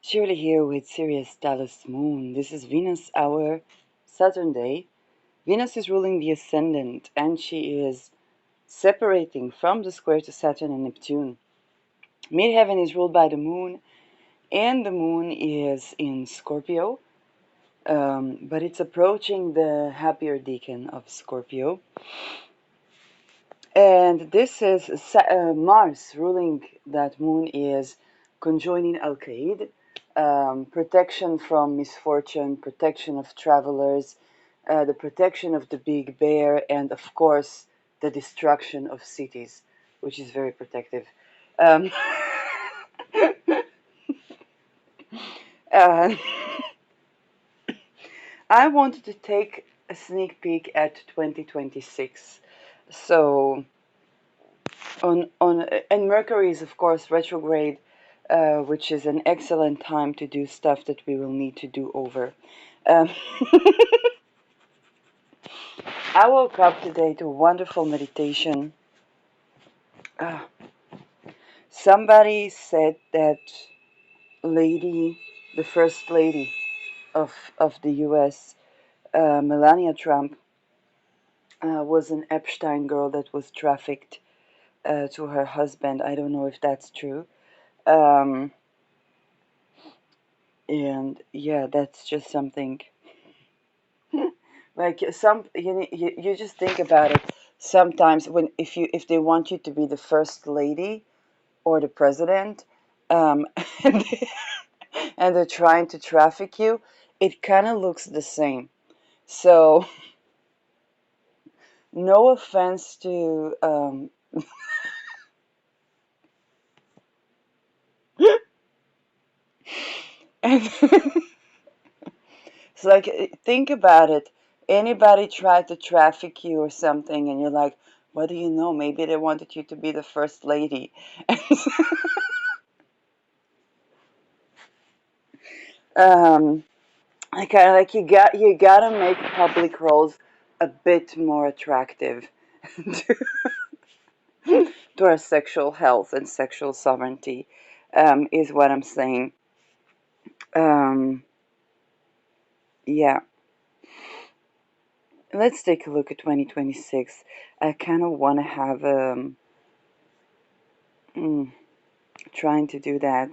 Shirley here with Sirius Dallas Moon. This is Venus hour, Saturn day. Venus is ruling the ascendant and she is separating from the square to Saturn and Neptune. Midheaven is ruled by the moon and the moon is in Scorpio, but it's approaching the happier decan of Scorpio. And this is Mars ruling that moon is conjoining Al-Qaid, protection from misfortune, protection of travelers, the protection of the big bear, and of course, the destruction of cities, which is very protective. Um, uh, I wanted to take a sneak peek at 2026. So, and Mercury is of course retrograde, which is an excellent time to do stuff that we will need to do over. Um, I woke up today to a wonderful meditation. Uh, Somebody said that lady, the first lady of the U.S., Melania Trump, was an Epstein girl that was trafficked to her husband. I don't know if that's true. Um, and yeah, that's just something. Like you just think about it. Sometimes if they want you to be the first lady or the president, um, and, and they're trying to traffic you, it kind of looks the same. So no offense to and it's like think about it. Anybody tried to traffic you or something, and you're like, what do you know? Maybe they wanted you to be the first lady. um, I kind of like you gotta make public roles a bit more attractive to, to our sexual health and sexual sovereignty, is what I'm saying. Um, yeah, let's take a look at 2026. I kind of want to have mm, trying to do that.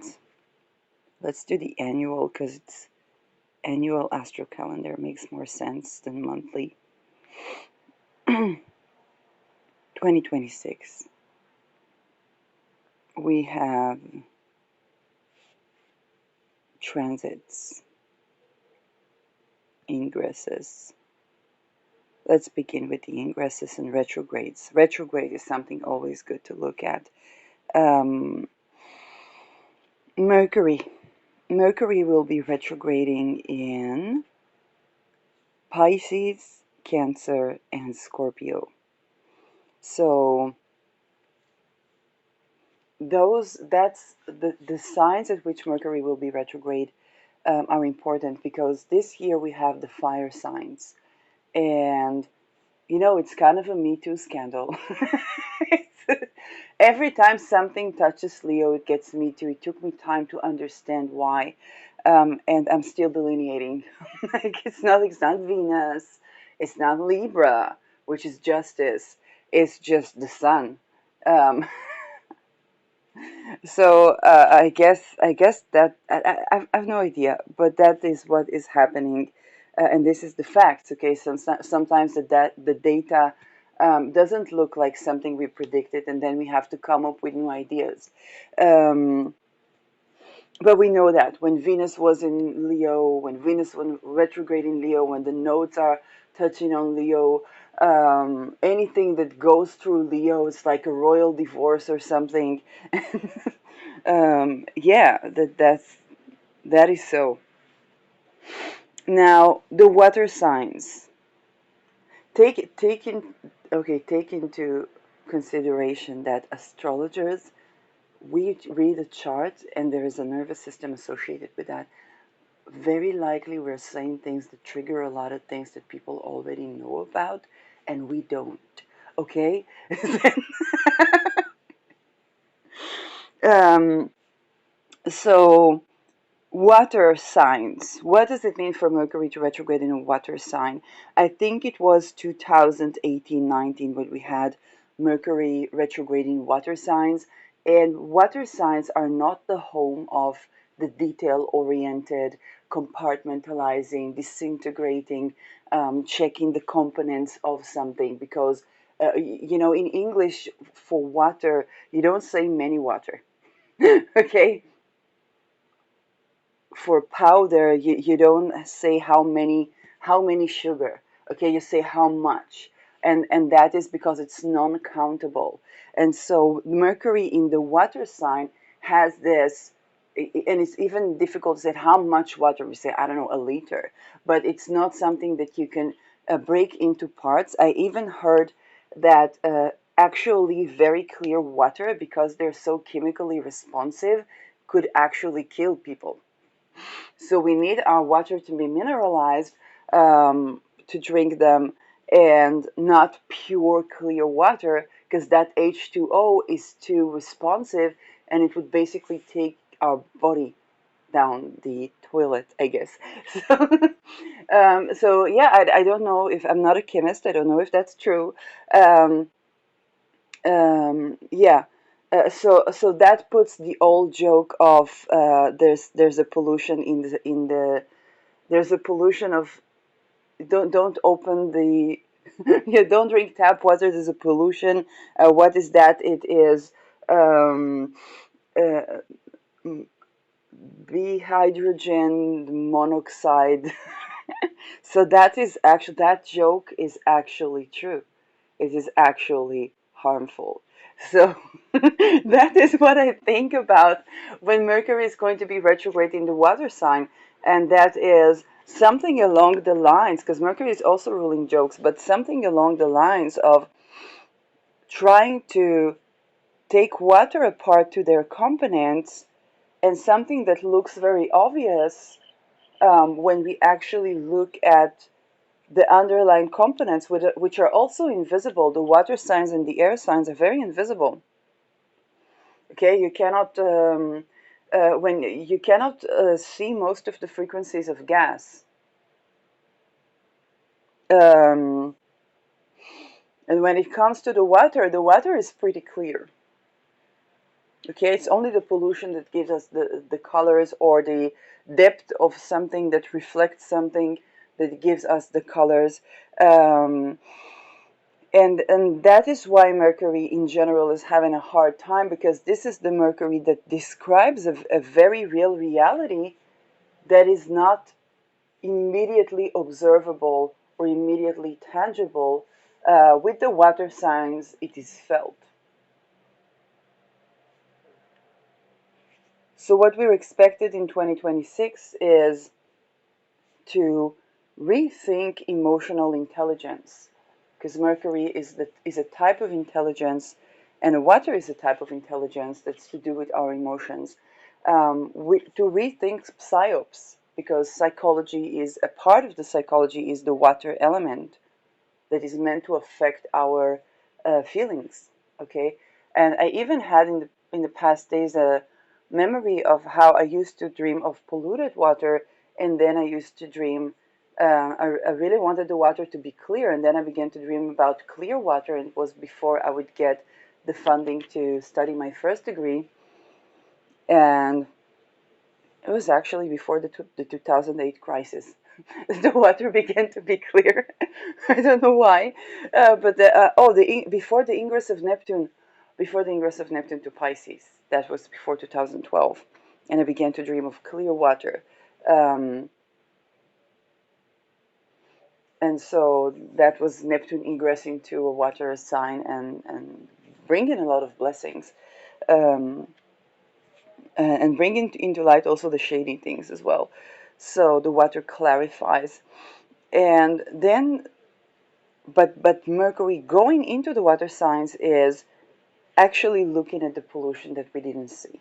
Let's do the annual because it's annual astro calendar makes more sense than monthly. 2026. We have transits, ingresses. Let's begin with the ingresses and retrogrades. Retrograde is something always good to look at. Um, Mercury. Mercury will be retrograding in Pisces, Cancer, and Scorpio. So that's the signs at which Mercury will be retrograde are important because this year we have the fire signs. And it's kind of a Me Too scandal. Every time something touches Leo, it gets Me Too. It took me time to understand why, and I'm still delineating. Like it's not Venus, it's not Libra, which is justice. It's just the Sun. Um, so I guess that I have no idea, but that is what is happening, and this is the facts. Okay, so sometimes the data doesn't look like something we predicted, and then we have to come up with new ideas. Um, but we know that when Venus was in Leo, when Venus was retrograde in Leo, when the nodes are touching on Leo, anything that goes through Leo is like a royal divorce or something. Yeah, that is so. Now the water signs. Take into consideration that astrologers we read a chart and there is a nervous system associated with that. Very likely we're saying things that trigger a lot of things that people already know about and we don't. Okay? um, So water signs. What does it mean for Mercury to retrograde in a water sign? I think it was 2018-19 when we had Mercury retrograding water signs. And water signs are not the home of the detail oriented, compartmentalizing, disintegrating, checking the components of something. Because, in English, for water, you don't say many water. Okay, for powder you don't say how many sugar. Okay, you say how much, and that is because it's non-countable. And so Mercury in the water sign has this, and it's even difficult to say how much water. We say, I don't know, a liter, but it's not something that you can break into parts. I even heard that actually very clear water, because they're so chemically responsive, could actually kill people. So we need our water to be mineralized, to drink them, and not pure clear water, because that H2O is too responsive, and it would basically take our body down the toilet, I guess. So yeah, I don't know, if I'm not a chemist, I don't know if that's true. Um, yeah. So that puts the old joke of, there's a pollution in the there's a pollution of, don't open the yeah, don't drink tap water, there's a pollution. What is that? It is, um, uh, bihydrogen monoxide. So that joke is actually true. It is actually harmful. So that is what I think about when Mercury is going to be retrograde in the water sign. And that is something along the lines, because Mercury is also ruling jokes, but something along the lines of trying to take water apart to their components, and something that looks very obvious, when we actually look at the underlying components, which are also invisible. The water signs and the air signs are very invisible. Okay, you cannot, when you cannot see most of the frequencies of gas, um, and when it comes to the water is pretty clear. Okay, it's only the pollution that gives us the colors, or the depth of something that reflects something that gives us the colors. Um, and that is why Mercury in general is having a hard time, because this is the Mercury that describes a very real reality that is not immediately observable or immediately tangible. With the water signs, it is felt. So what we're expected in 2026 is to rethink emotional intelligence, because Mercury is a type of intelligence, and water is a type of intelligence that's to do with our emotions. To rethink psyops, because psychology is a part of the psychology is the water element that is meant to affect our feelings. Okay, and I even had in the past days a memory of how I used to dream of polluted water, and then I used to dream. I really wanted the water to be clear, and then I began to dream about clear water, and it was before I would get the funding to study my first degree, and it was actually before the 2008 crisis. The water began to be clear. I don't know why, but before the ingress of Neptune to Pisces, that was before 2012, and I began to dream of clear water, um, and so that was Neptune ingressing to a water sign, and bringing a lot of blessings. Um, and bringing into light also the shady things as well. So the water clarifies, and then, but Mercury going into the water signs is actually looking at the pollution that we didn't see,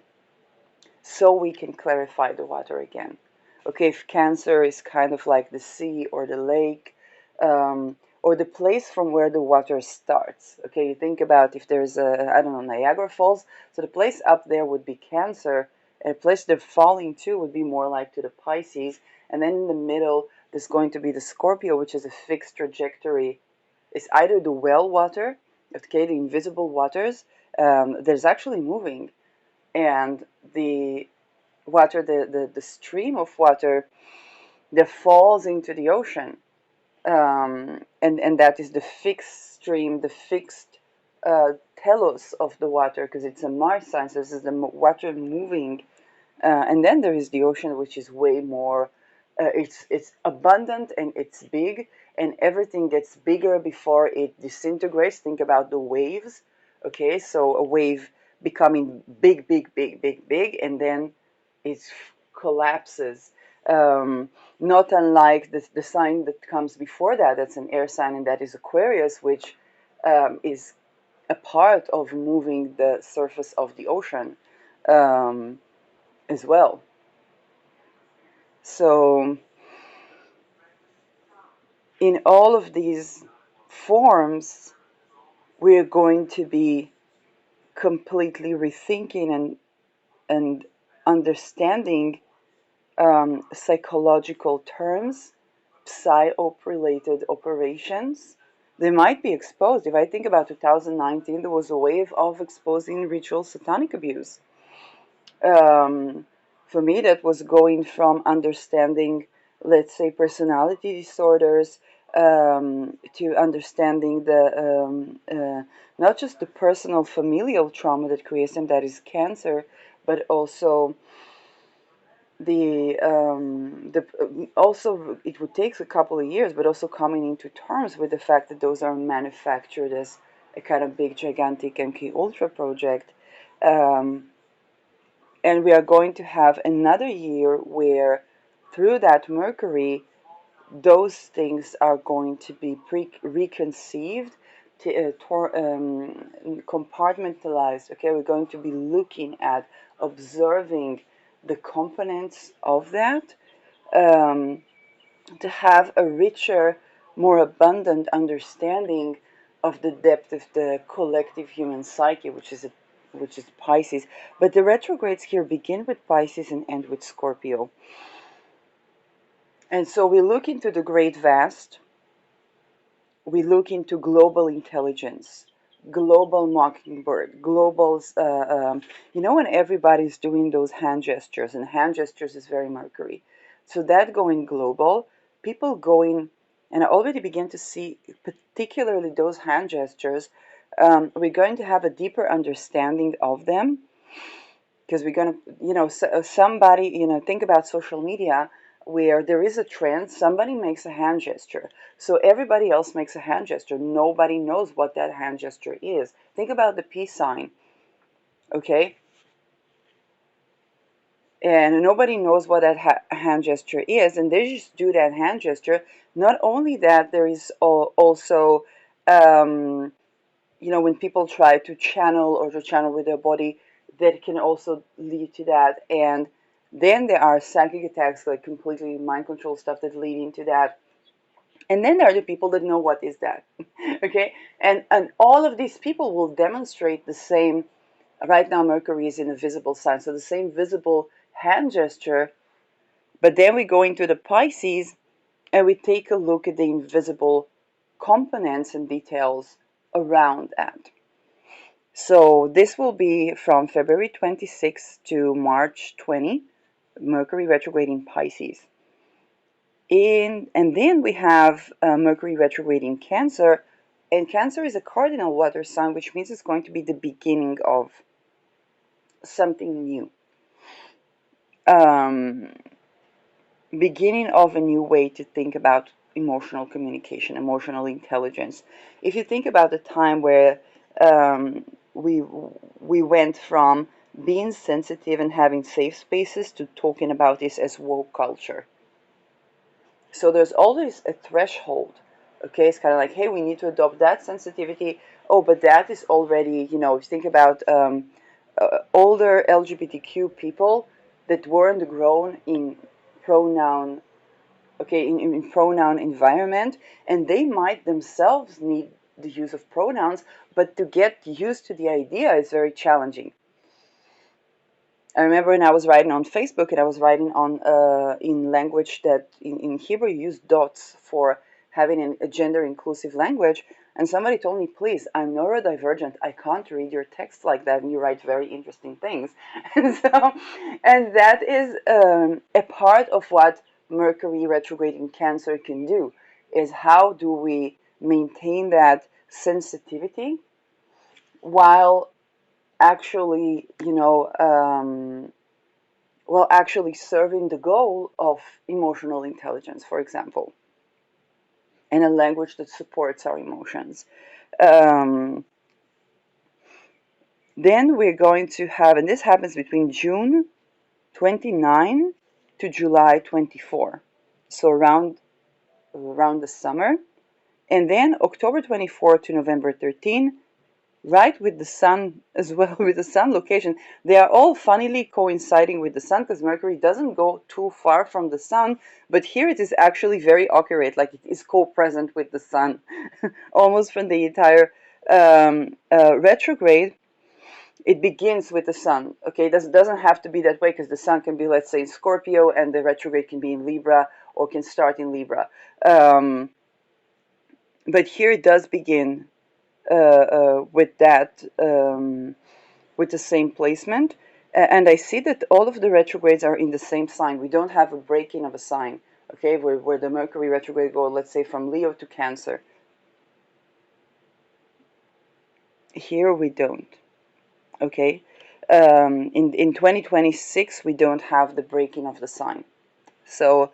so we can clarify the water again. Okay, if Cancer is kind of like the sea or the lake, or the place from where the water starts. Okay, you think about if there's I don't know, Niagara Falls, so the place up there would be Cancer, A place they're falling to would be more like to the Pisces. And then in the middle, there's going to be the Scorpio, which is a fixed trajectory. It's either the well water, okay, the invisible waters, that is actually moving, and the water, the stream of water that falls into the ocean. And that is the fixed stream, the fixed telos of the water, because it's a Mars sign, so this is the water moving. And then there is the ocean, which is way more. It's abundant and it's big, and everything gets bigger before it disintegrates. Think about the waves. Okay, so a wave becoming big, big, big, big, big, and then it collapses. Not unlike the sign that comes before that, that's an air sign, and that is Aquarius, which is a part of moving the surface of the ocean as well. So, in all of these forms, we're going to be completely rethinking and understanding psychological terms, psyop related operations. They might be exposed. If I think about 2019, there was a wave of exposing ritual satanic abuse. Um, for me, that was going from understanding, let's say, personality disorders, to understanding not just the personal familial trauma that creates them, that is cancer, but also also it would take a couple of years, but also coming into terms with the fact that those are manufactured as a kind of big, gigantic MK Ultra project. Um, and we are going to have another year where, through that Mercury, those things are going to be reconceived, compartmentalized. Okay, we're going to be looking at, observing the components of that, um, to have a richer, more abundant understanding of the depth of the collective human psyche, which is Pisces. But the retrogrades here begin with Pisces and end with Scorpio. And so we look into the great vast, we look into global intelligence, global mockingbird, global, when everybody's doing those hand gestures, and hand gestures is very Mercury. So that going global, people going, and I already begin to see particularly those hand gestures, we're going to have a deeper understanding of them, because we're going to, somebody, think about social media where there is a trend, somebody makes a hand gesture. So everybody else makes a hand gesture. Nobody knows what that hand gesture is. Think about the peace sign, okay? And nobody knows what that hand gesture is, and they just do that hand gesture. Not only that, there is also, when people try to channel or to channel with their body, that can also lead to that. And then there are psychic attacks, like completely mind control stuff that lead into that. And then there are the people that know what is that, okay? And all of these people will demonstrate the same. Right now, Mercury is in a visible sign, so the same visible hand gesture. But then we go into the Pisces, and we take a look at the invisible components and details around that. So this will be from February 26th to March 20, Mercury retrograde in Pisces. And then we have Mercury retrograde in Cancer, and Cancer is a cardinal water sign, which means it's going to be the beginning of something new. Beginning of a new way to think about emotional communication, emotional intelligence. If you think about the time where we went from being sensitive and having safe spaces to talking about this as woke culture. So there's always a threshold. Okay, it's kind of like, hey, we need to adopt that sensitivity. Oh, but that is already, think about older LGBTQ people that weren't grown in pronoun, okay, in pronoun environment, and they might themselves need the use of pronouns, but to get used to the idea is very challenging. I remember when I was writing on Facebook, and I was writing on in language that in Hebrew you use dots for having a gender inclusive language, and somebody told me, please, I'm neurodivergent, I can't read your text like that, and you write very interesting things. And so, and that is a part of what Mercury retrograde in Cancer can do, is how do we maintain that sensitivity while actually, actually serving the goal of emotional intelligence, for example, and a language that supports our emotions. Um, then we're going to have, and this happens between June 29 to July 24, so around the summer, and then October 24 to November 13, right with the sun as well, with the sun location. They are all funnily coinciding with the sun because Mercury doesn't go too far from the sun, but here it is actually very accurate, like it is co-present with the sun almost from the entire retrograde. It begins with the sun. Okay, it doesn't have to be that way because the sun can be, let's say, in Scorpio, and the retrograde can be in Libra or can start in Libra. But here it does begin with that, with the same placement. And I see that all of the retrogrades are in the same sign. We don't have a breaking of a sign, okay, where the Mercury retrograde go, let's say, from Leo to Cancer. Here we don't, okay. In 2026, we don't have the breaking of the sign. So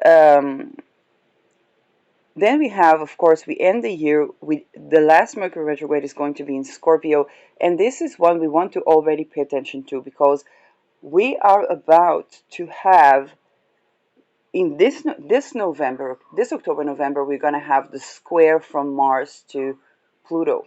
um, then we have, of course, we end the year with the last Mercury retrograde is going to be in Scorpio, and this is one we want to already pay attention to because we are about to have in this November, this October, November, we're going to have the square from Mars to Pluto,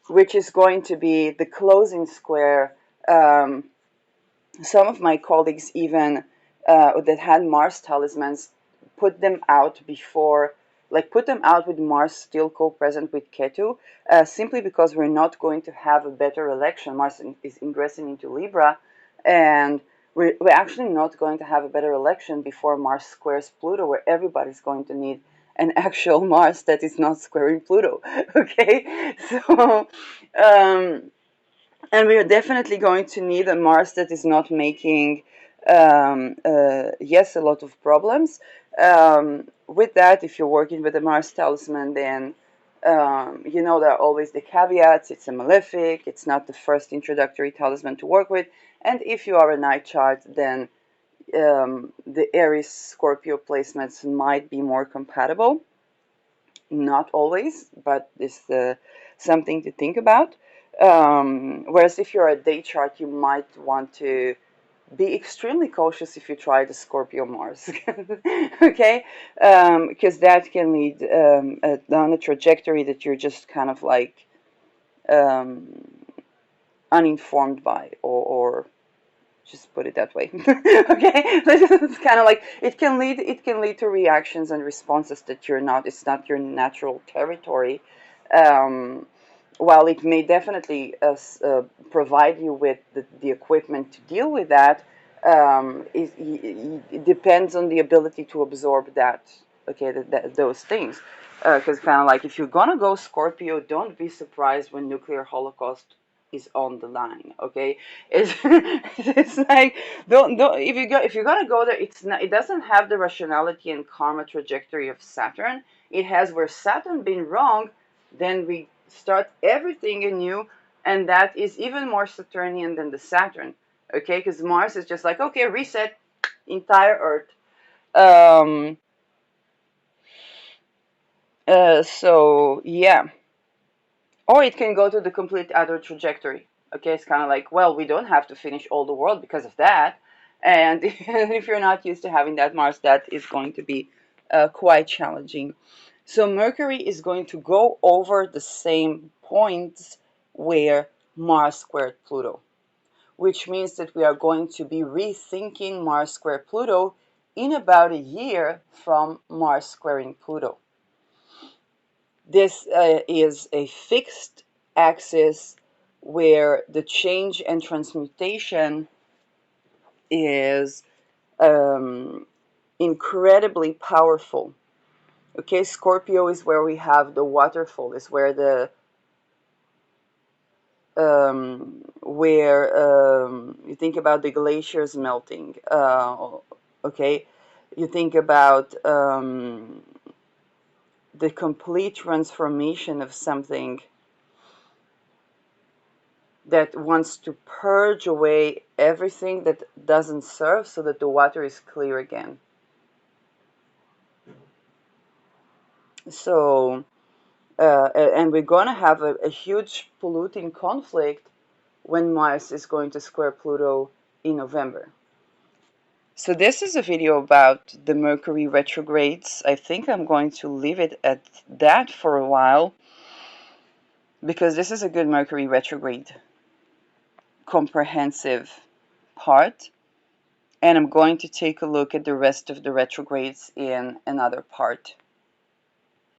which is going to be the closing square. Some of my colleagues even that had Mars talismans put them out before, like put them out with Mars still co-present with Ketu, simply because we're not going to have a better election. Mars is ingressing into Libra, and we're actually not going to have a better election before Mars squares Pluto, where everybody's going to need an actual Mars that is not squaring Pluto. Okay, so. And we are definitely going to need a Mars that is not making, yes, a lot of problems. With that, if you're working with a Mars talisman, then there are always the caveats. It's a malefic. It's not the first introductory talisman to work with. And if you are a night chart, then the Aries Scorpio placements might be more compatible. Not always, but it's something to think about. Whereas if you're a day chart, you might want to be extremely cautious if you try the Scorpio Mars, okay? Because that can lead down a trajectory that you're just kind of like um, uninformed by, or just put it that way. Okay, it's kind of like it can lead to reactions and responses that it's not your natural territory. um, while it may definitely provide you with the equipment to deal with that, it depends on the ability to absorb that, okay, those things. Because kind of like if you're gonna go Scorpio, don't be surprised when nuclear holocaust is on the line. Okay, it's it's like don't if you're gonna go there, it doesn't have the rationality and karma trajectory of Saturn. It has where Saturn been wrong, then we start everything anew, and that is even more Saturnian than the Saturn. Okay, because Mars is just like, okay, reset entire Earth. Um, so yeah, or it can go to the complete other trajectory. Okay, it's kind of like, well, we don't have to finish all the world because of that. And if you're not used to having that Mars, that is going to be quite challenging. So Mercury is going to go over the same points where Mars squared Pluto, which means that we are going to be rethinking Mars square Pluto in about a year from Mars squaring Pluto. This is a fixed axis where the change and transmutation is incredibly powerful. Okay, Scorpio is where we have the waterfall, is where the you think about the glaciers melting. Okay, you think about the complete transformation of something that wants to purge away everything that doesn't serve so that the water is clear again. So, and we're going to have a huge polluting conflict when Mars is going to square Pluto in November. So this is a video about the Mercury retrogrades. I think I'm going to leave it at that for a while, because this is a good Mercury retrograde comprehensive part. And I'm going to take a look at the rest of the retrogrades in another part.